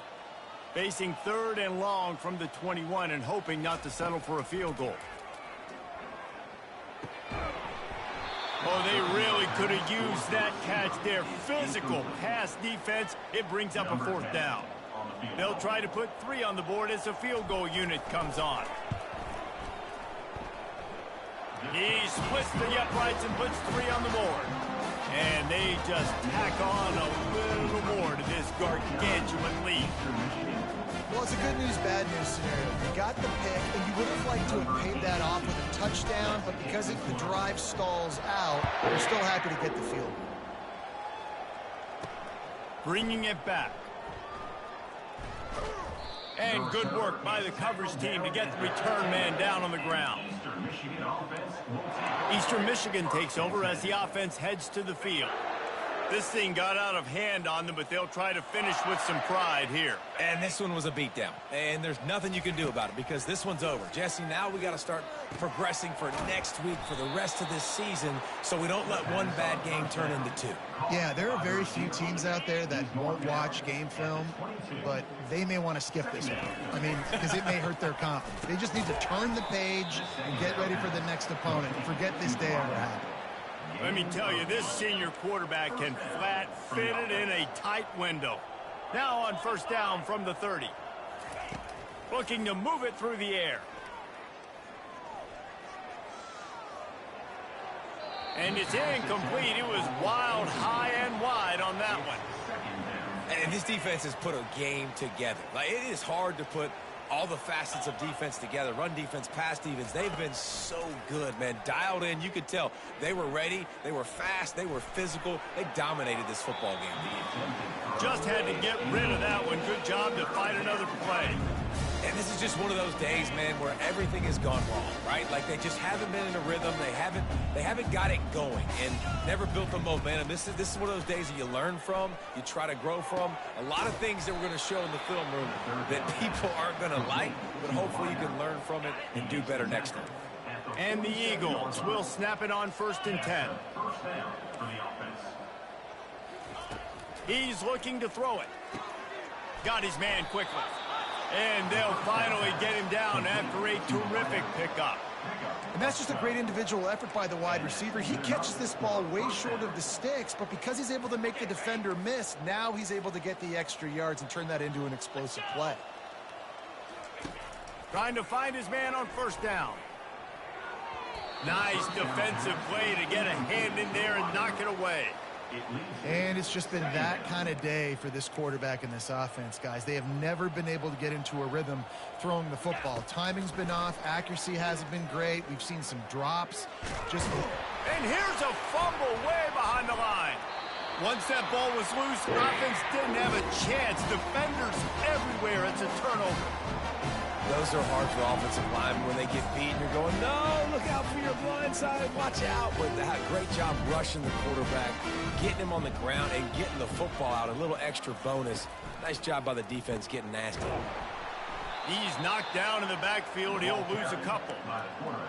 Facing third and long from the 21 and hoping not to settle for a field goal. Oh, they really could have used that catch there. Physical pass defense. It brings up a fourth down. They'll try to put 3 on the board as the field goal unit comes on. He splits the uprights and puts 3 on the board. And they just tack on a little more to this gargantuan lead. Well, it's a good news, bad news scenario. You got the pick, and you would have liked to have paid that off with a touchdown, but because the drive stalls out, they're still happy to get the field. Bringing it back. And good work by the coverage team to get the return man down on the ground. Eastern Michigan takes over as the offense heads to the field. This thing got out of hand on them, but they'll try to finish with some pride here. And this one was a beatdown. And there's nothing you can do about it because this one's over. Jesse, now we got to start progressing for next week for the rest of this season so we don't let one bad game turn into 2. Yeah, there are very few teams out there that won't watch game film, but they may want to skip this one. I mean, because it may hurt their confidence. They just need to turn the page and get ready for the next opponent and forget this day ever happened. Let me tell you, this senior quarterback can flat fit it in a tight window. Now on first down from the 30. Looking to move it through the air. And it's incomplete. It was wild, high and wide on that one. And this defense has put a game together. Like, it is hard to put all the facets of defense together. Run defense, pass defense. They've been so good, man. Dialed in. You could tell they were ready. They were fast. They were physical. They dominated this football game. Just had to get rid of that one. Good job to fight another play. And this is just one of those days, man, where everything has gone wrong, right? Like they just haven't been in a rhythm. They haven't got it going and never built the momentum. This is one of those days that you learn from, you try to grow from. A lot of things that we're going to show in the film room that people aren't going to like, but hopefully you can learn from it and do better next time. And the Eagles will snap it on 1st and 10. First down for the offense. He's looking to throw it. Got his man quickly. And they'll finally get him down after a terrific pickup. And that's just a great individual effort by the wide receiver. He catches this ball way short of the sticks, but because he's able to make the defender miss, now he's able to get the extra yards and turn that into an explosive play. Trying to find his man on 1st down. Nice defensive play to get a hand in there and knock it away. And it's just been that kind of day for this quarterback and this offense, guys. They have never been able to get into a rhythm throwing the football. Timing's been off. Accuracy hasn't been great. We've seen some drops. And here's a fumble way behind the line. Once that ball was loose, offense didn't have a chance. Defenders everywhere. It's a turnover. Those are hard for offensive linemen when they get beat and you're going, no, look out for your blind side, watch out. But they had a great job rushing the quarterback, getting him on the ground and getting the football out, a little extra bonus. Nice job by the defense getting nasty. He's knocked down in the backfield. He'll lose a couple.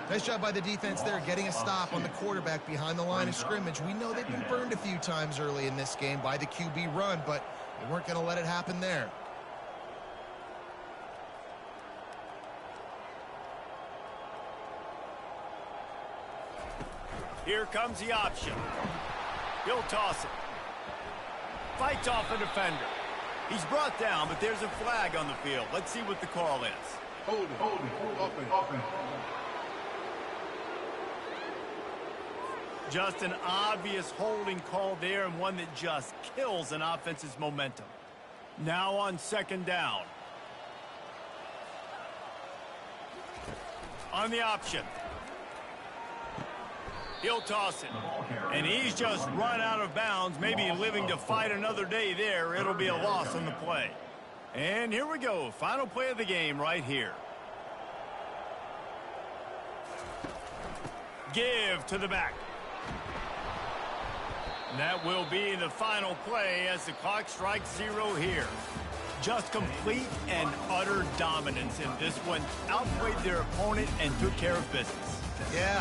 Nice job by the defense there, getting a stop on the quarterback behind the line of scrimmage. We know they've been burned a few times early in this game by the QB run, but they weren't going to let it happen there. Here comes the option. He'll toss it. Fights off a defender. He's brought down, but there's a flag on the field. Let's see what the call is. Hold it. Offense. Just an obvious holding call there, and one that just kills an offense's momentum. Now on 2nd down. On the option. He'll toss it. And he's just run out of bounds, maybe living to fight another day there. It'll be a loss on the play. And here we go. Final play of the game right here. Give to the back. And that will be the final play as the clock strikes 0 here. Just complete and utter dominance in this one. Outplayed their opponent and took care of business. Yeah.